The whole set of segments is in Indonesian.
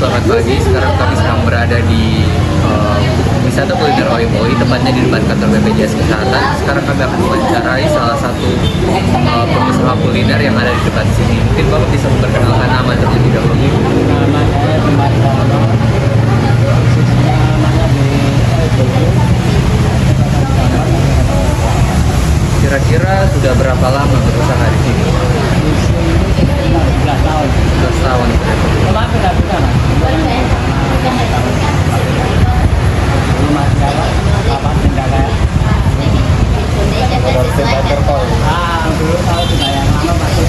selamat pagi. Sekarang kami sedang berada di wisata kuliner Oi, tepatnya di depan kantor BPJS Kesehatan. Sekarang kami akan mewawancarai salah satu pengusaha kuliner yang ada di depan sini. Mungkin Bapak bisa memperkenalkan nama terlebih dahulu. Nama saya Kembali Dharma, khususnya namanya di Kira-kira sudah berapa lama berusaha di sini? di sini 11 tahun. 11 tahun. Kemarin sudah bisa mas. Belum masih dapat apa pendapat. Dulu tahu juga yang lama masih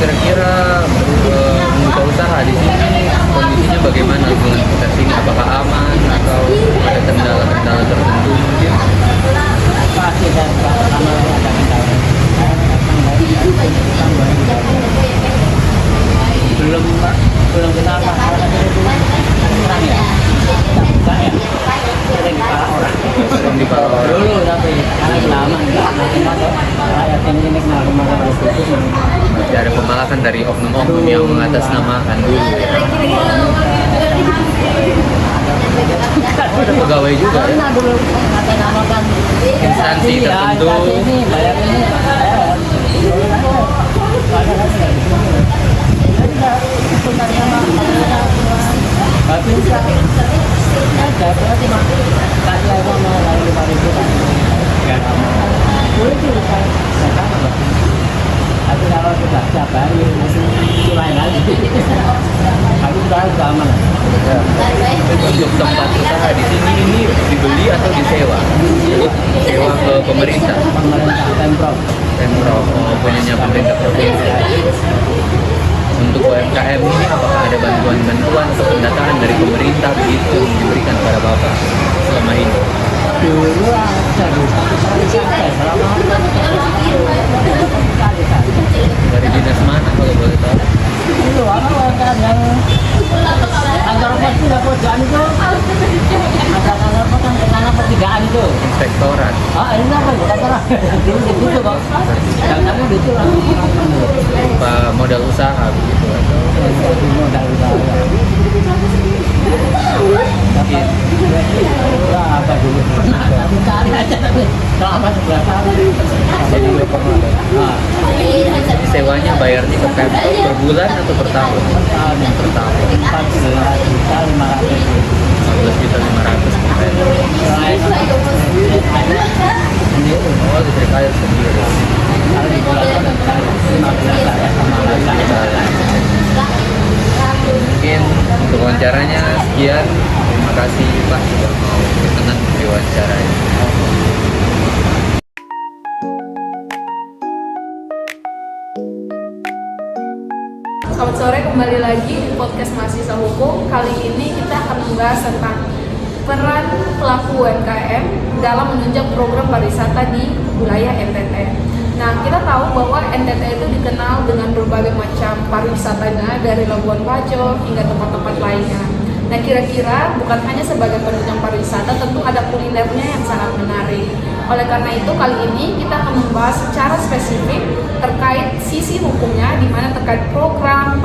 Kira-kira membuka usaha di sini kondisinya bagaimana dengan proses ini? Apakah aman atau ada kendala-kendala tertentu mungkin? pasti dan lama ada kendala. Belum kita apa karena itu kurang ya. Saya sering dipalak orang. Sering dipalak orang. Dulu tapi karena lama enggak rakyat ini kenal kemarin itu. Masih ada pemalakan dari oknum-oknum yang mengatasnamakan dulu ya. Ada pegawai juga ya. Dulu ngatasnamakan Instansi tertentu. Ini bayar ini. Tapi tapi kalau sudah setiap hari itu lain lagi. Aku sudah aman. Ya. Untuk tempat usaha di sini ini dibeli atau disewa? Sewa ke pemerintah. Pemerintah Pemprov. Pemprov punyanya pemerintah provinsi. Untuk UMKM ini apakah ada bantuan-bantuan atau pendataan dari pemerintah begitu yang diberikan kepada Bapak selama ini? Dulu ada selama Dari dinas mana kalau boleh tahu? itu orang yang kantor pos itu pojokan itu ada kantor pos yang kantor pertigaan itu. Inspektorat. Ini apa ya kantor dulu di situ kok yang kami di situ Pak modal usaha begitu atau modal usaha mungkin apa dulu cari aja tapi selama 11 tahun jadi sewanya bayarnya ke Pemprov per bulan atau per tahun? Per tahun. 14.500 per Pemprov. Oh, listrik air sendiri. Mungkin untuk wawancaranya sekian. Terima kasih Pak sudah mau berkenan diwawancara. Selamat sore, kembali lagi di podcast Mahasiswa Hukum. Kali ini kita akan membahas tentang peran pelaku UMKM dalam menunjang program pariwisata di wilayah NTT. Nah, kita tahu bahwa NTT itu dikenal dengan berbagai macam pariwisatanya dari Labuan Bajo hingga tempat-tempat lainnya. Nah, kira-kira bukan hanya sebagai penunjang pariwisata, tentu ada kulinernya yang sangat menarik. Oleh karena itu, kali ini kita akan membahas secara spesifik terkait sisi hukumnya, di mana terkait program,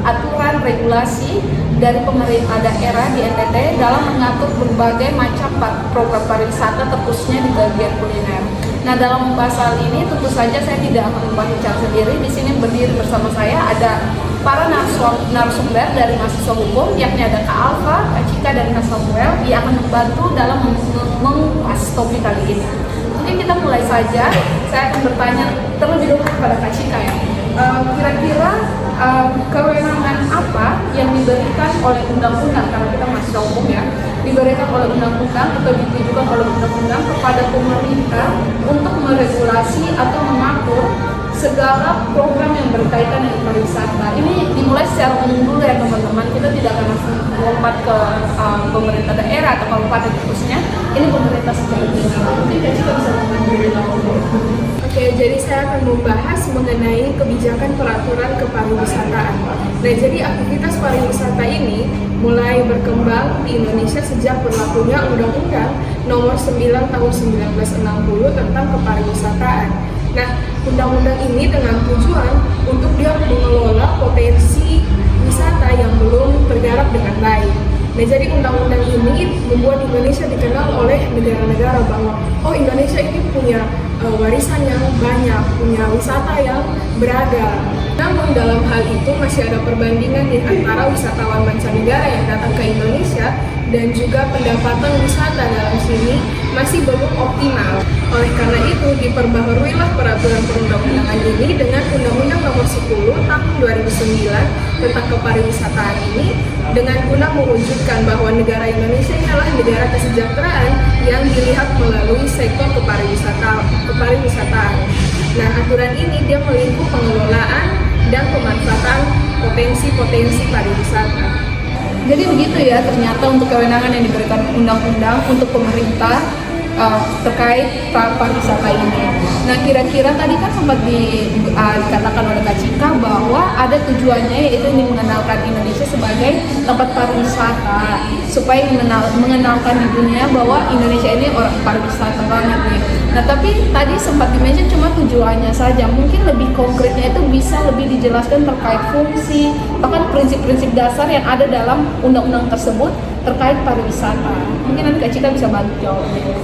aturan, regulasi dari pemerintah daerah di NTT dalam mengatur berbagai macam program pariwisata, terkhususnya di bagian kuliner. Nah, dalam membahas hal ini, tentu saja saya tidak akan membahas secara sendiri. Di sini berdiri bersama saya ada para narasumber dari mahasiswa hukum, yakni ada Kak Alfa, Kak Cika, dan Kak Samuel yang akan membantu dalam mengupas topik kali ini. Mungkin kita mulai saja. Saya akan bertanya terlebih dahulu kepada Kak Cika ya. Kira-kira kewenangan apa yang diberikan oleh undang-undang, karena kita mahasiswa hukum ya, diberikan oleh undang-undang atau ditujukan oleh undang-undang kepada pemerintah untuk meregulasi atau mengatur segala program yang berkaitan dengan pariwisata. Ini di dimulai secara umum dulu ya teman-teman. Kita tidak akan langsung lompat ke pemerintah daerah atau kabupaten khususnya. Ini pemerintah secara general. Mungkin kita bisa Oke, jadi saya akan membahas mengenai kebijakan peraturan kepariwisataan. Nah, jadi aktivitas pariwisata ini mulai berkembang di Indonesia sejak berlakunya Undang-Undang Nomor 9 Tahun 1960 tentang kepariwisataan. Nah, undang-undang ini dengan tujuan untuk dia mengelola potensi wisata yang belum tergarap dengan baik. Nah, jadi undang-undang ini membuat Indonesia dikenal oleh negara-negara bahwa Indonesia ini punya warisan yang banyak, punya wisata yang beragam. Namun dalam hal itu masih ada perbandingan di antara wisatawan mancanegara yang datang ke Indonesia dan juga pendapatan wisata dalam sini masih belum optimal. Oleh karena itu diperbaharuilah peraturan perundang-undangan ini dengan Undang-Undang Nomor 10 Tahun 2009 tentang kepariwisataan ini dengan guna mewujudkan bahwa negara Indonesia ini adalah negara kesejahteraan yang dilihat melalui sektor kepariwisataan. Nah, aturan ini dia melingkup pengelolaan dan pemanfaatan potensi-potensi pariwisata. Jadi begitu ya ternyata untuk kewenangan yang diberikan undang-undang untuk pemerintah terkait pariwisata ini. Nah, kira-kira tadi kan sempat dikatakan oleh Kak Cika bahwa ada tujuannya yaitu ini mengenalkan Indonesia sebagai tempat pariwisata supaya mengenalkan di dunia bahwa Indonesia ini orang pariwisata banget nih. Nah, tapi tadi sempat di-mention cuma tujuannya saja. Mungkin lebih konkretnya itu bisa lebih dijelaskan terkait fungsi bahkan prinsip-prinsip dasar yang ada dalam undang-undang tersebut terkait pariwisata. Mungkin nanti Kak Cika bisa bantu jawabnya.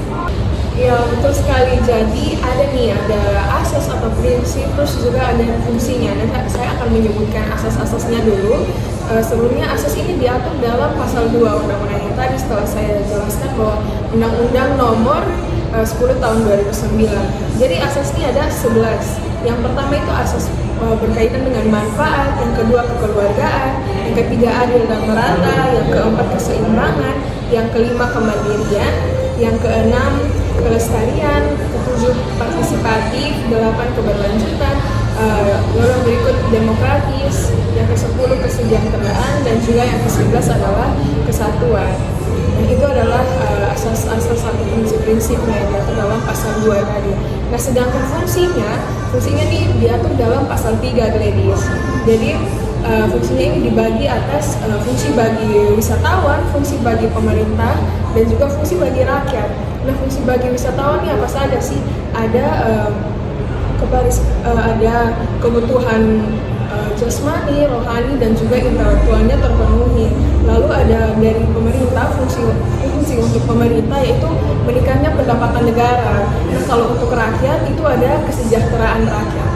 Ya, betul sekali. Jadi ada asas atau prinsip, terus juga ada fungsinya. Nanti saya akan menyebutkan asas-asasnya dulu. Sebelumnya asas ini diatur dalam pasal 2 undang-undang yang tadi setelah saya jelaskan bahwa Undang-Undang Nomor 10 Tahun 2009. Jadi asas ini ada 11. Yang pertama itu asas berkaitan dengan manfaat, yang kedua kekeluargaan, yang ketiga adil dan merata, yang keempat keseimbangan, yang kelima kemandirian, yang keenam kelestarian, ketujuh partisipatif, 8 keberlanjutan, lalu berikut demokratis, yang ke-10 kesejahteraan, dan juga yang ke-11 adalah kesatuan. Dan itu adalah asas-asas atau prinsip-prinsipnya yang diatur dalam pasal 2 tadi. Nah, sedangkan fungsinya ini diatur dalam pasal 3 Gladys. Jadi fungsinya ini dibagi atas fungsi bagi wisatawan, fungsi bagi pemerintah, dan juga fungsi bagi rakyat. Nah, fungsi bagi wisatawan ini apa saja sih? Ada ada kebutuhan jasmani, rohani, dan juga intelektualnya terpenuhi. Lalu ada dari pemerintah, fungsi untuk pemerintah yaitu meningkatnya pendapatan negara. Nah, kalau untuk rakyat itu ada kesejahteraan rakyat.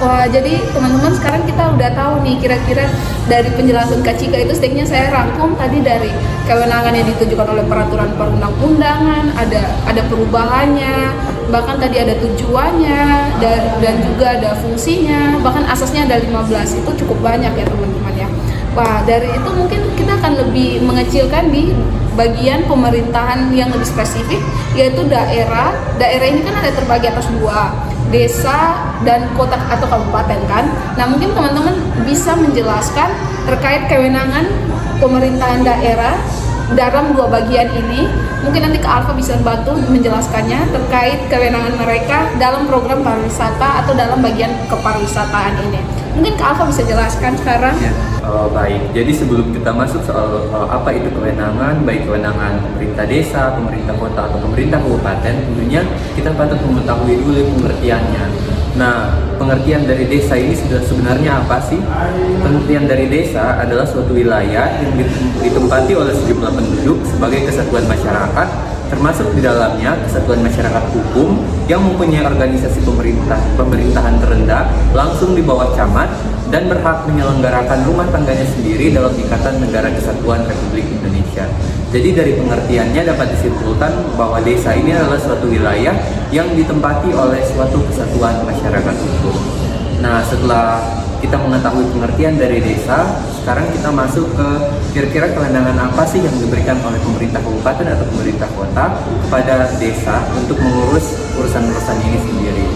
Wah, jadi teman-teman sekarang kita udah tahu nih kira-kira dari penjelasan Kak Cika itu sedikitnya saya rangkum tadi dari kewenangan yang ditujukan oleh peraturan perundang-undangan, ada perubahannya, bahkan tadi ada tujuannya dan juga ada fungsinya, bahkan asasnya ada 15. Itu cukup banyak ya teman-teman ya. Wah, dari itu mungkin kita akan lebih mengecilkan di bagian pemerintahan yang lebih spesifik, yaitu daerah. Daerah ini kan ada terbagi atas 2, desa dan kota atau kabupaten kan. Nah, mungkin teman-teman bisa menjelaskan terkait kewenangan pemerintahan daerah dalam 2 bagian ini. Mungkin nanti Kak Alfa bisa bantu menjelaskannya terkait kewenangan mereka dalam program pariwisata atau dalam bagian kepariwisataan ini. Mungkin Kak Alfa bisa jelaskan sekarang. Ya, baik. Jadi sebelum kita masuk soal apa itu kewenangan, baik kewenangan pemerintah desa, pemerintah kota, atau pemerintah kabupaten, tentunya kita patut mengetahui dulu pengertiannya. Nah, pengertian dari desa ini sebenarnya apa sih? Pengertian dari desa adalah suatu wilayah yang ditempati oleh sejumlah penduduk sebagai kesatuan masyarakat, termasuk di dalamnya kesatuan masyarakat hukum yang mempunyai organisasi pemerintahan terendah langsung di bawah camat dan berhak menyelenggarakan rumah tangganya sendiri dalam Ikatan Negara Kesatuan Republik Indonesia. Jadi dari pengertiannya dapat disimpulkan bahwa desa ini adalah suatu wilayah yang ditempati oleh suatu kesatuan masyarakat hukum. Nah, setelah kita mengetahui pengertian dari desa, sekarang kita masuk ke kira-kira kewenangan apa sih yang diberikan oleh pemerintah kabupaten atau pemerintah kota kepada desa untuk mengurus urusan-urusan ini sendiri.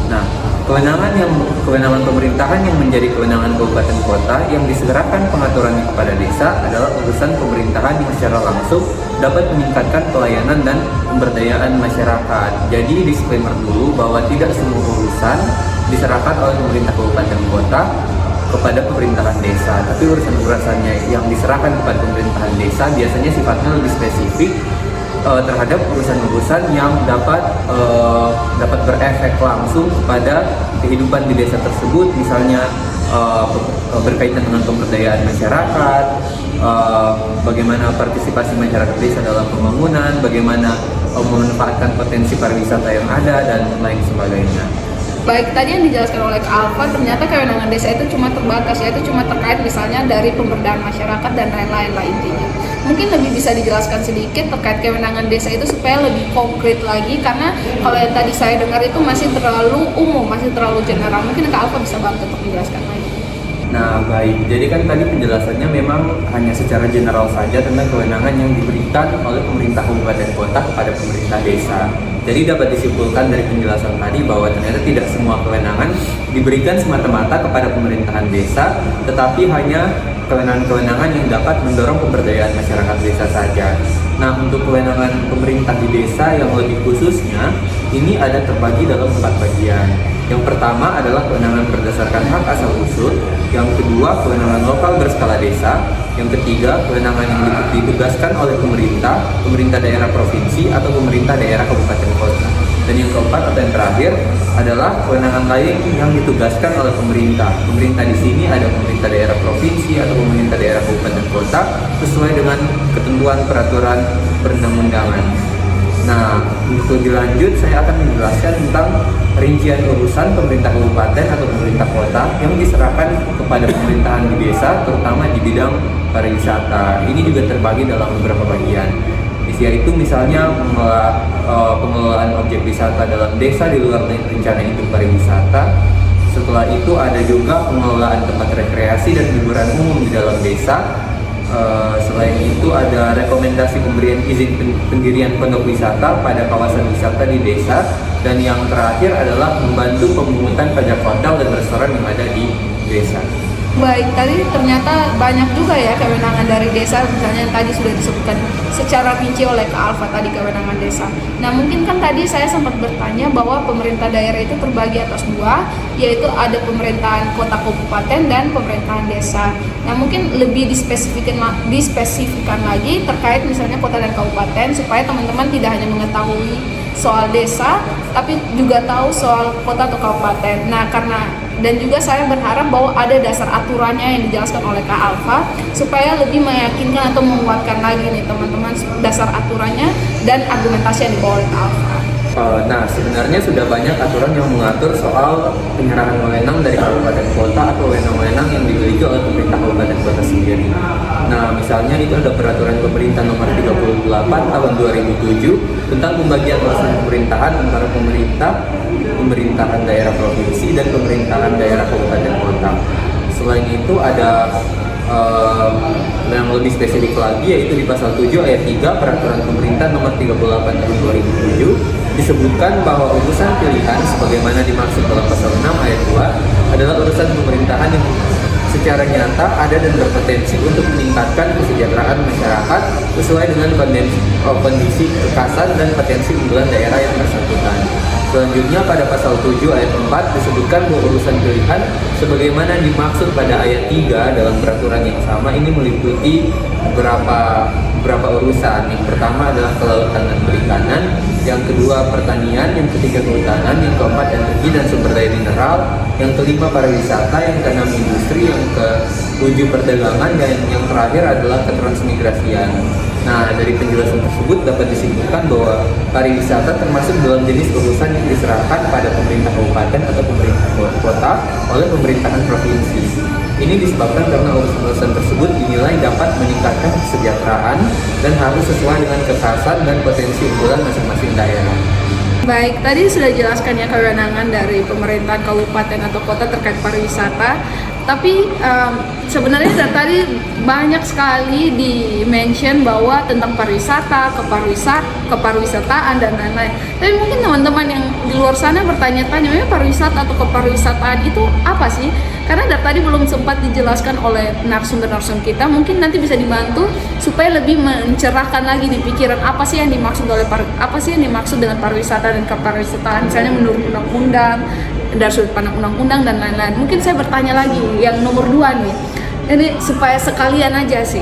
Nah, Kewenangan pemerintahan yang menjadi kewenangan kabupaten kota yang diserahkan pengaturannya kepada desa adalah urusan pemerintahan yang secara langsung dapat meningkatkan pelayanan dan pemberdayaan masyarakat. Jadi disclaimer dulu bahwa tidak semua urusan diserahkan oleh pemerintah kabupaten kota kepada pemerintahan desa, tapi urusan-urusannya yang diserahkan kepada pemerintahan desa biasanya sifatnya lebih spesifik terhadap urusan-urusan yang dapat berefek langsung kepada kehidupan di desa tersebut, misalnya berkaitan dengan pemberdayaan masyarakat, bagaimana partisipasi masyarakat desa dalam pembangunan, bagaimana memanfaatkan potensi pariwisata yang ada, dan lain sebagainya. Baik, tadi yang dijelaskan oleh Kak Alfa, ternyata kewenangan desa itu cuma terbatas, yaitu cuma terkait misalnya dari pemberdayaan masyarakat dan lain-lain lah intinya. Mungkin lebih bisa dijelaskan sedikit terkait kewenangan desa itu supaya lebih konkret lagi, karena kalau yang tadi saya dengar itu masih terlalu umum, masih terlalu general. Mungkin Kak Alfa bisa bantu untuk menjelaskan lagi. Nah baik, jadi kan tadi penjelasannya memang hanya secara general saja tentang kewenangan yang diberikan oleh pemerintah kabupaten kota kepada pemerintah desa. Jadi dapat disimpulkan dari penjelasan tadi bahwa ternyata tidak semua kewenangan diberikan semata-mata kepada pemerintahan desa, tetapi hanya kewenangan-kewenangan yang dapat mendorong pemberdayaan masyarakat desa saja. Nah, untuk kewenangan pemerintah di desa yang lebih khususnya, ini ada terbagi dalam 4 bagian. Yang pertama adalah kewenangan berdasarkan hak asal usul, yang kedua kewenangan lokal berskala desa, yang ketiga kewenangan yang ditugaskan oleh pemerintah daerah provinsi atau pemerintah daerah kabupaten kota, dan yang keempat atau yang terakhir adalah kewenangan lain yang ditugaskan oleh pemerintah. Pemerintah di sini ada pemerintah daerah provinsi atau pemerintah daerah kabupaten kota sesuai dengan ketentuan peraturan perundang-undangan. Nah, untuk lebih lanjut saya akan menjelaskan tentang rincian urusan pemerintah kabupaten atau pemerintah kota yang diserahkan kepada pemerintahan di desa, terutama di bidang pariwisata. Ini juga terbagi dalam beberapa bagian, yaitu misalnya pengelolaan objek wisata dalam desa di luar rencana induk pariwisata. Setelah itu ada juga pengelolaan tempat rekreasi dan hiburan umum di dalam desa. Selain itu ada rekomendasi pemberian izin pendirian pondok wisata pada kawasan wisata di desa, dan yang terakhir adalah membantu pemungutan pajak hotel dan restoran yang ada di desa. Baik, tadi ternyata banyak juga ya kewenangan dari desa, misalnya yang tadi sudah disebutkan secara rinci oleh Kak Alfa tadi kewenangan desa. Nah, mungkin kan tadi saya sempat bertanya bahwa pemerintah daerah itu terbagi atas 2, yaitu ada pemerintahan kota kabupaten dan pemerintahan desa. Nah, mungkin lebih dispesifikan lagi terkait misalnya kota dan kabupaten, supaya teman-teman tidak hanya mengetahui soal desa, tapi juga tahu soal kota atau kabupaten. Nah, dan juga saya berharap bahwa ada dasar aturannya yang dijelaskan oleh Kak Alfa, supaya lebih meyakinkan atau menguatkan lagi nih teman-teman dasar aturannya dan argumentasi yang dibawa oleh Kak Alfa. Nah, sebenarnya sudah banyak aturan yang mengatur soal penyerahan wewenang dari kabupaten kota atau wewenang-wewenang yang dimiliki oleh pemerintah kabupaten kota sendiri. Nah, misalnya itu ada peraturan pemerintah nomor 38 tahun 2007 tentang pembagian urusan pemerintahan antara pemerintahan daerah provinsi dan pemerintahan daerah kabupaten kota. Selain itu ada yang lebih spesifik lagi, yaitu di pasal 7 ayat 3 peraturan pemerintah nomor 38 tahun 2007 disebutkan bahwa urusan pilihan sebagaimana dimaksud dalam pasal 6 ayat 2 adalah urusan pemerintahan yang secara nyata ada dan berpotensi untuk meningkatkan kesejahteraan masyarakat sesuai dengan kondisi kekasan dan potensi unggulan daerah yang bersangkutan. Selanjutnya pada pasal 7 ayat 4 disebutkan bahwa urusan pilihan sebagaimana dimaksud pada ayat 3 dalam peraturan yang sama ini meliputi beberapa urusan. Yang pertama adalah kelautan dan perikanan, yang kedua pertanian, yang ketiga kehutanan, yang keempat energi dan sumber daya mineral, yang kelima pariwisata, yang keenam industri, yang ketujuh perdagangan, dan yang terakhir adalah ketransmigrasian. Nah, dari penjelasan tersebut dapat disimpulkan bahwa pariwisata termasuk dalam jenis urusan yang diserahkan pada pemerintah kabupaten atau pemerintah kota oleh pemerintahan provinsi. Ini disebabkan karena urusan-urusan tersebut dinilai dapat meningkatkan kesejahteraan dan harus sesuai dengan kekhasan dan potensi unggulan masing-masing daerah. Baik, tadi sudah jelaskan ya kewenangan dari pemerintahan kabupaten atau kota terkait pariwisata. Tapi sebenarnya dari tadi banyak sekali di-mention bahwa tentang pariwisata, keparwisataan dan lain-lain. Tapi mungkin teman-teman yang di luar sana bertanya-tanya, memang pariwisata atau keparwisataan itu apa sih? Karena dari tadi belum sempat dijelaskan oleh narasumber-narasumber kita. Mungkin nanti bisa dibantu supaya lebih mencerahkan lagi di pikiran apa sih yang dimaksud dengan pariwisata dan keparwisataan. Misalnya menurut undang-undang, dari sudut pandang undang-undang dan lain-lain. Mungkin saya bertanya lagi yang nomor 2 nih. Ini supaya sekalian aja sih.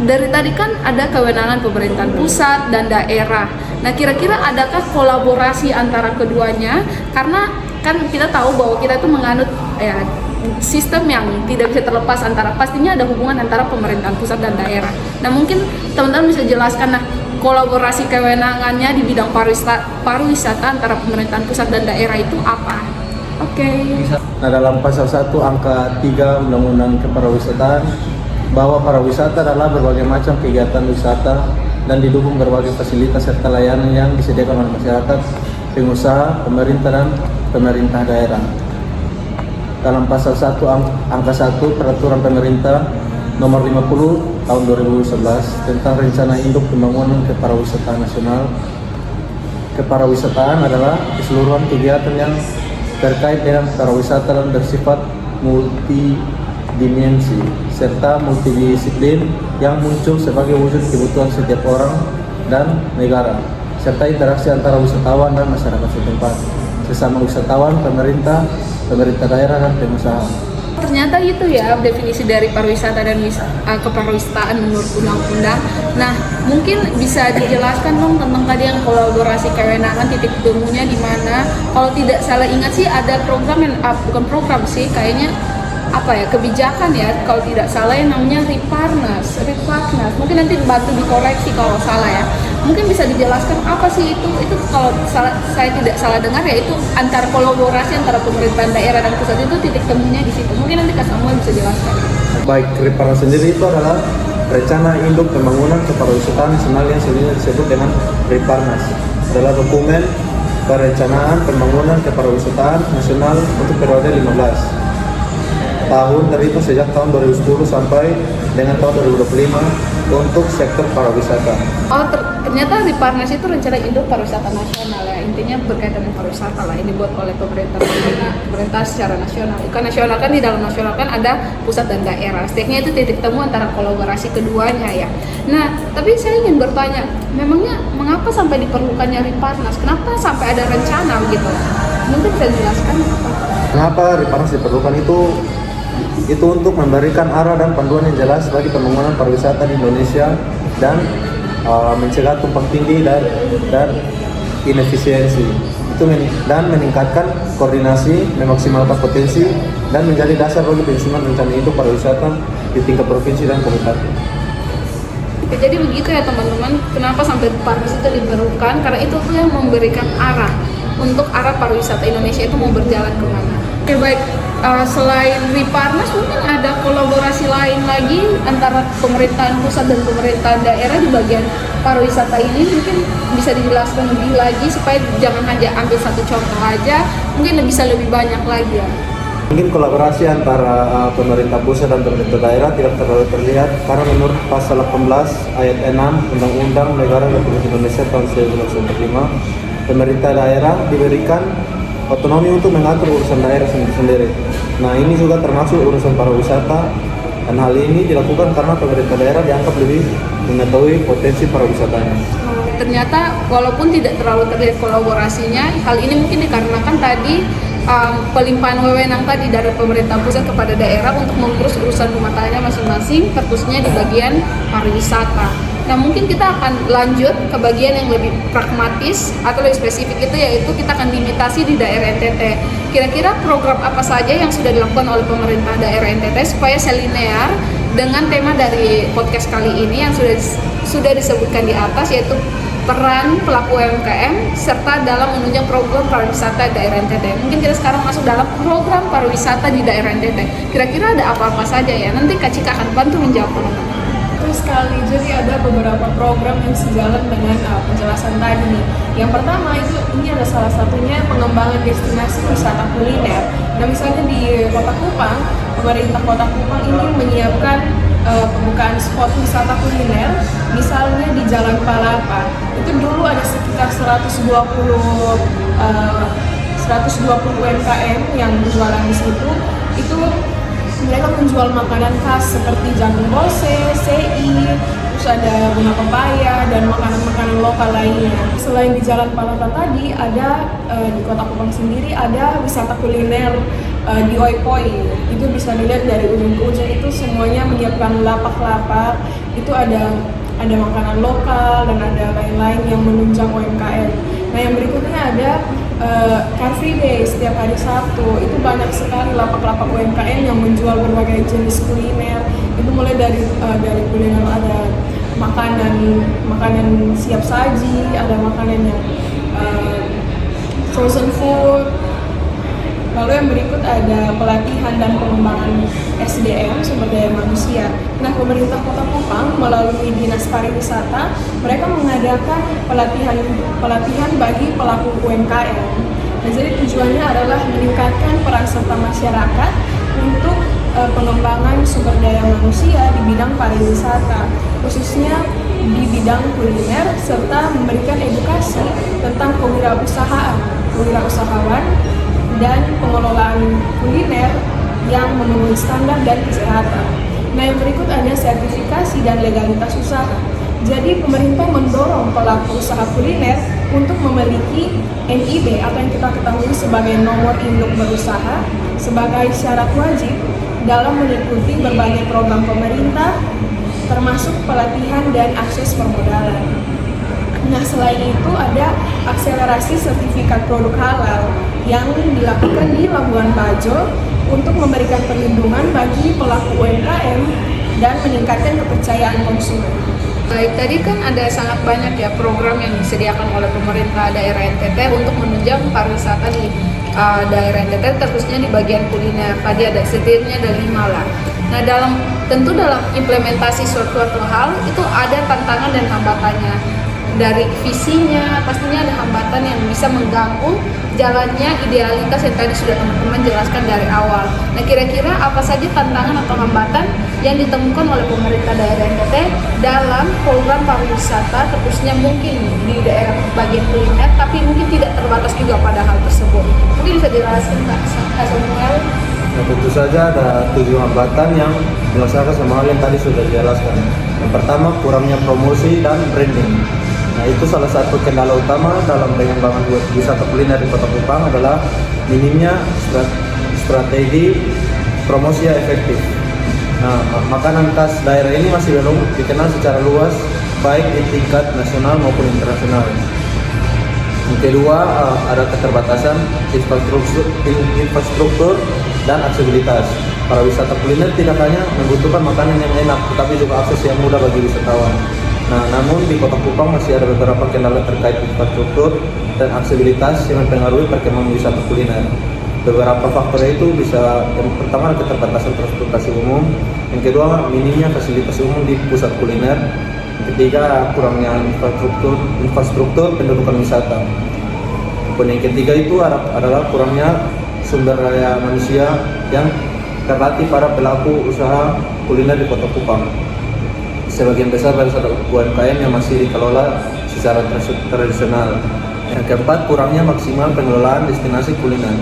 Dari tadi kan ada kewenangan pemerintahan pusat dan daerah. Nah, kira-kira adakah kolaborasi antara keduanya? Karena kan kita tahu bahwa kita itu menganut sistem yang tidak bisa terlepas pastinya ada hubungan antara pemerintahan pusat dan daerah. Nah, mungkin teman-teman bisa jelaskan kolaborasi kewenangannya di bidang pariwisata antara pemerintahan pusat dan daerah itu apa? Oke. Nah, dalam pasal 1 angka 3 Undang-Undang Kepariwisataan bahwa pariwisata adalah berbagai macam kegiatan wisata dan didukung berbagai fasilitas serta layanan yang disediakan oleh masyarakat, pengusaha, pemerintah dan pemerintah daerah. Dalam pasal 1 angka 1 Peraturan Pemerintah Nomor 50 Tahun 2011 tentang Rencana Induk Pembangunan Kepariwisataan Nasional. Kepariwisataan adalah keseluruhan kegiatan yang terkait dengan pariwisata dan bersifat multidimensi serta multidisiplin yang muncul sebagai wujud kebutuhan setiap orang dan negara, serta interaksi antara wisatawan dan masyarakat setempat, sesama wisatawan, pemerintah daerah dan pengusaha. Ternyata itu ya definisi dari pariwisata dan keparwisataan menurut undang-undang. Nah, mungkin bisa dijelaskan dong tentang tadi yang kolaborasi kewenangan, titik temunya di mana? Kalau tidak salah ingat sih ada program yang bukan program sih, kayaknya kebijakan ya, kalau tidak salah yang namanya Riparnas. Mungkin nanti bantu dikoreksi kalau salah ya. Mungkin bisa dijelaskan apa sih itu kalau saya tidak salah dengar ya, itu antara kolaborasi antara pemerintahan daerah dan pusat itu titik temunya di situ. Mungkin nanti Kak Samuel bisa jelaskan. Baik, Riparnas sendiri itu adalah Rencana Induk Pembangunan Kepariwisataan Nasional yang sebelumnya disebut dengan Riparnas. Adalah dokumen perencanaan pembangunan kepariwisataan nasional untuk periode 15 tahun, terhitung sejak tahun 2010 sampai dengan tahun 2025 untuk sektor pariwisata. Ternyata Riparnas itu rencana induk pariwisata nasional ya, intinya berkaitan dengan pariwisata lah. Ini buat oleh pemerintah secara nasional. Kan di dalam nasional kan ada pusat dan daerah. Setidaknya itu titik temu antara kolaborasi keduanya ya. Nah, tapi saya ingin bertanya, memangnya mengapa sampai diperlukannya Riparnas? Kenapa sampai ada rencana gitu? Mungkin bisa dijelaskan Kenapa Riparnas diperlukan itu untuk memberikan arah dan panduan yang jelas bagi pembangunan pariwisata di Indonesia dan mencegah tumpang tindih dan inefisiensi dan meningkatkan koordinasi, memaksimalkan potensi dan menjadi dasar bagi penyusunan rencana induk pariwisata di tingkat provinsi dan kabupaten. Jadi begitu ya teman-teman, kenapa sampai Riparnas itu diperlukan? Karena itu tuh yang memberikan arah untuk arah pariwisata Indonesia itu mau berjalan kemana. Oke, baik. Selain Riparnas mungkin ada kolaborasi lain lagi antara pemerintahan pusat dan pemerintahan daerah di bagian pariwisata ini. Mungkin bisa dijelaskan lebih lagi supaya jangan hanya ambil satu contoh aja, mungkin bisa lebih banyak lagi ya. Mungkin kolaborasi antara pemerintah pusat dan pemerintah daerah tidak terlalu terlihat karena menurut pasal 18 ayat 6 Undang-Undang Negara Republik Indonesia tahun 1945, pemerintah daerah diberikan otonomi untuk mengatur urusan daerah sendiri. Nah, ini juga termasuk urusan pariwisata, dan hal ini dilakukan karena pemerintah daerah dianggap lebih mengetahui potensi pariwisatanya. Ternyata walaupun tidak terlalu terlihat kolaborasinya, hal ini mungkin dikarenakan tadi pelimpahan wewenang tadi dari pemerintah pusat kepada daerah untuk mengurus urusan rumah tangganya masing-masing, khususnya di bagian pariwisata. Nah, mungkin kita akan lanjut ke bagian yang lebih pragmatis atau lebih spesifik, itu yaitu kita akan diimitasi di daerah NTT. Kira-kira program apa saja yang sudah dilakukan oleh pemerintah daerah NTT supaya selinear dengan tema dari podcast kali ini yang sudah disebutkan di atas, yaitu peran pelaku UMKM serta dalam menunjang program pariwisata daerah NTT. Mungkin kita sekarang masuk dalam program pariwisata di daerah NTT. Kira-kira ada apa-apa saja ya? Nanti Kak Cika akan bantu menjawab teman-teman. Betul sekali, jadi ada beberapa program yang sejalan dengan penjelasan tadi nih. Yang pertama ini ada salah satunya pengembangan destinasi wisata kuliner. Nah, misalnya di Kota Kupang pemerintah Kota Kupang ini menyiapkan pembukaan spot wisata kuliner, misalnya di Jalan Palapa. Itu dulu ada sekitar 120 UMKM yang berjualan di situ. Itu mereka menjual makanan khas seperti jagung bose, sei, terus ada bunga pepaya dan makanan-makanan lokal lainnya. Selain di Jalan Palapa tadi, ada di Kota Kupang sendiri ada wisata kuliner di Oipoi. Itu bisa dilihat dari ujung ke ujung, itu semuanya menyiapkan lapak-lapak. Itu ada makanan lokal dan ada lain-lain yang menunjang UMKM. Nah, yang berikutnya ada Car Free Day setiap hari Sabtu. Itu banyak sekali lapak-lapak UMKM yang menjual berbagai jenis kuliner. Itu mulai dari kuliner, ada makanan siap saji, ada makanan yang frozen food. Lalu yang berikut ada pelatihan dan pengembangan SDM, sumber daya manusia. Nah, pemerintah Kota Kupang melalui Dinas Pariwisata, mereka mengadakan pelatihan bagi pelaku UMKM. Nah, jadi tujuannya adalah meningkatkan peran serta masyarakat untuk pengembangan sumber daya manusia di bidang pariwisata, khususnya di bidang kuliner, serta memberikan edukasi tentang kewirausahaan dan pengelolaan kuliner yang memenuhi standar dan kesehatan. Nah, yang berikut ada sertifikasi dan legalitas usaha. Jadi pemerintah mendorong pelaku usaha kuliner untuk memiliki NIB atau yang kita ketahui sebagai nomor induk berusaha sebagai syarat wajib dalam mengikuti berbagai program pemerintah, termasuk pelatihan dan akses permodalan. Nah, selain itu ada akselerasi sertifikat produk halal yang dilakukan di Labuan Bajo untuk memberikan perlindungan bagi pelaku UMKM dan meningkatkan kepercayaan konsumen. Baik, tadi kan ada sangat banyak ya program yang disediakan oleh pemerintah daerah NTT untuk menunjang pariwisata di daerah NTT, terkhususnya di bagian kuliner. Tadi ada setidaknya ada 5 lah. Nah, tentu dalam implementasi suatu hal itu ada tantangan dan hambatannya. Dari visinya pastinya ada hambatan yang bisa mengganggu jalannya idealitas yang tadi sudah teman-teman jelaskan dari awal. Nah, kira-kira apa saja tantangan atau hambatan yang ditemukan oleh pemerintah daerah NTT dalam program pariwisata, terkhususnya mungkin di daerah bagian kuliner, tapi mungkin tidak terbatas juga pada hal tersebut. Mungkin bisa dijelaskan Kak Samuel? Nah, tentu saja ada 7 hambatan yang dirasakan sama hal yang tadi sudah dijelaskan. Yang pertama, kurangnya promosi dan branding. Nah, itu salah satu kendala utama dalam pengembangan wisata kuliner di Kota Kupang adalah minimnya strategi promosi yang efektif. Nah, makanan khas daerah ini masih belum dikenal secara luas, baik di tingkat nasional maupun internasional. Yang kedua, ada keterbatasan infrastruktur dan aksesibilitas. Para wisata kuliner tidak hanya membutuhkan makanan yang enak, tetapi juga akses yang mudah bagi wisatawan. Nah, namun di Kota Kupang masih ada beberapa kendala terkait infrastruktur dan aksesibilitas yang mempengaruhi perkembangan wisata kuliner. Beberapa faktor itu bisa, yang pertama keterbatasan transportasi umum, yang kedua minimnya fasilitas umum di pusat kuliner, yang ketiga kurangnya infrastruktur pendudukan wisata. Dan yang ketiga itu adalah kurangnya sumber daya manusia yang terlatih para pelaku usaha kuliner di Kota Kupang. Sebagian besar dari UMKM yang masih dikelola secara tradisional. Yang keempat, kurangnya maksimal pengelolaan destinasi kuliner.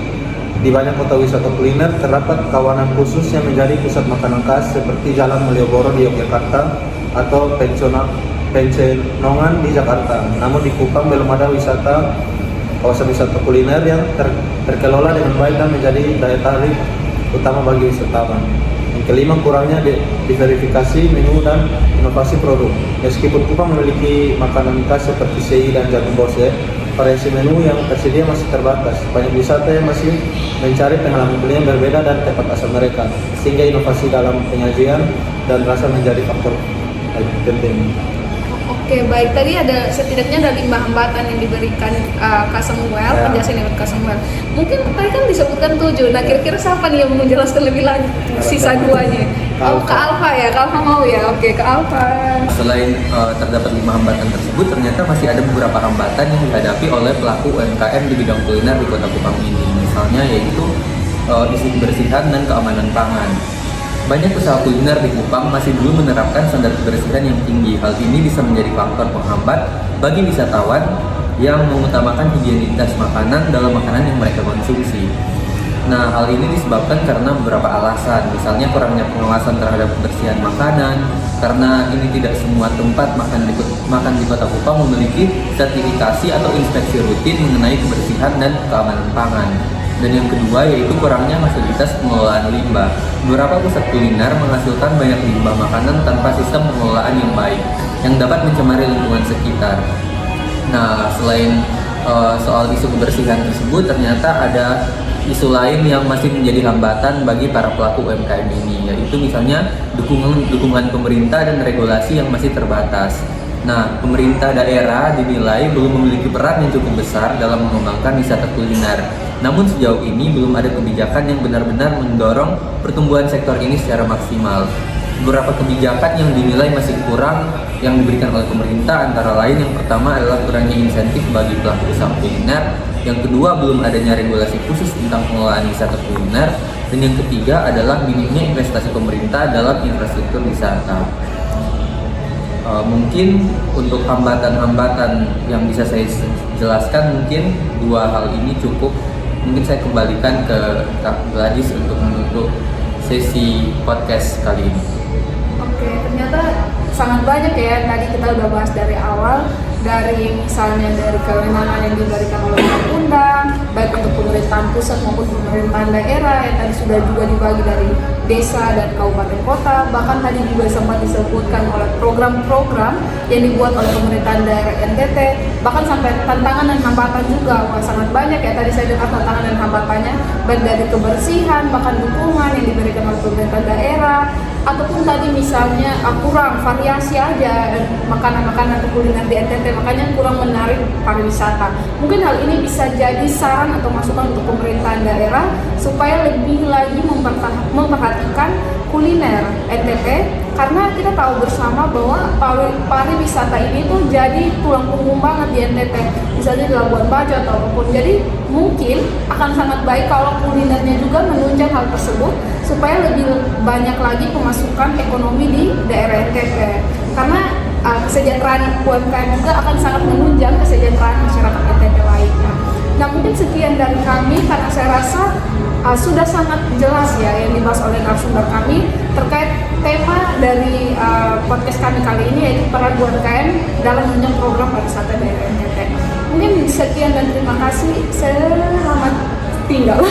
Di banyak kota wisata kuliner terdapat kawanan khusus yang menjadi pusat makanan khas seperti Jalan Malioboro di Yogyakarta atau Pencenongan di Jakarta. Namun di Kupang belum ada kawasan wisata kuliner yang terkelola dengan baik dan menjadi daya tarik utama bagi wisatawan. Yang kelima, kurangnya diverifikasi menu dan inovasi produk. Meskipun Kupang memiliki makanan khas seperti sei dan jagung bose, variasi menu yang tersedia masih terbatas. Banyak wisata yang masih mencari pengalaman kuliner yang berbeda dan tempat asal mereka, sehingga inovasi dalam penyajian dan rasa menjadi faktor penting. Oke, baik. Tadi ada setidaknya ada 5 hambatan yang diberikan Kak Samuel, penjelasan dari Kak Samuel. Mungkin tadi kan disebutkan 7. Nah, kira-kira siapa nih yang mau menjelaskan lebih lanjut sisa 2-nya? Oh, Kak Alfa ya? Kak Alfa mau ya? Oke, Kak Alfa. Selain terdapat 5 hambatan tersebut, ternyata masih ada beberapa hambatan yang dihadapi oleh pelaku UMKM di bidang kuliner di Kota Kupang ini. Misalnya yaitu isu kebersihan dan keamanan pangan. Banyak usaha kuliner di Kupang masih belum menerapkan standar kebersihan yang tinggi. Hal ini bisa menjadi faktor penghambat bagi wisatawan yang mengutamakan higienitas makanan dalam makanan yang mereka konsumsi. Nah, hal ini disebabkan karena beberapa alasan, misalnya kurangnya pengawasan terhadap kebersihan makanan, karena ini tidak semua tempat makan di Kota Kupang memiliki sertifikasi atau inspeksi rutin mengenai kebersihan dan keamanan pangan. Dan yang kedua yaitu kurangnya fasilitas pengelolaan limbah. Beberapa pusat kuliner menghasilkan banyak limbah makanan tanpa sistem pengelolaan yang baik, yang dapat mencemari lingkungan sekitar. Nah, selain soal isu kebersihan tersebut, ternyata ada isu lain yang masih menjadi hambatan bagi para pelaku UMKM ini, yaitu misalnya dukungan pemerintah dan regulasi yang masih terbatas. Nah, pemerintah daerah dinilai belum memiliki peran yang cukup besar dalam mengembangkan wisata kuliner. Namun sejauh ini belum ada kebijakan yang benar-benar mendorong pertumbuhan sektor ini secara maksimal. Beberapa kebijakan yang dinilai masih kurang yang diberikan oleh pemerintah antara lain yang pertama adalah kurangnya insentif bagi pelaku usaha kuliner, yang kedua belum adanya regulasi khusus tentang pengelolaan wisata kuliner, dan yang ketiga adalah minimnya investasi pemerintah dalam infrastruktur wisata. Mungkin untuk hambatan-hambatan yang bisa saya jelaskan, mungkin dua hal ini cukup. Mungkin saya kembalikan ke Kak Gladys untuk menutup sesi podcast kali ini. Oke, ternyata sangat banyak ya. Tadi kita udah bahas dari awal, dari misalnya dari kewenangan yang diberikan oleh undang-undang, baik untuk pemerintahan pusat maupun pemerintahan daerah yang tadi sudah juga dibagi dari desa dan kabupaten kota. Bahkan tadi juga sempat disebutkan oleh program-program yang dibuat oleh pemerintahan daerah NTT. Bahkan sampai tantangan dan hambatan juga. Wah, sangat banyak ya. Tadi saya dengar tantangan dan hambatannya, baik dari kebersihan, bahkan dukungan yang diberikan oleh pemerintah daerah, ataupun tadi misalnya kurang variasi aja makanan-makanan atau kuliner di NTT, makanya kurang menarik pariwisata. Mungkin hal ini bisa jadi saran atau masukan untuk pemerintahan daerah supaya lebih lagi memperhatikan kuliner NTT, karena kita tahu bersama bahwa pariwisata ini tuh jadi tulang punggung banget di NTT, misalnya di Labuan Bajo atau apapun. Jadi mungkin akan sangat baik kalau kulinernya juga menunjang hal tersebut supaya lebih banyak lagi pemasukan ekonomi di daerah NTT, karena kesejahteraan UMKM juga akan sangat menunjang kesejahteraan masyarakat NTT lainnya. Nah, mungkin sekian dari kami, karena saya rasa sudah sangat jelas ya yang dibahas oleh narasumber kami terkait tema dari podcast kami kali ini, yaitu peran UMKM dalam menunjang program pariwisata daerah NTT. Mungkin sekian dan terima kasih. Selamat tinggal.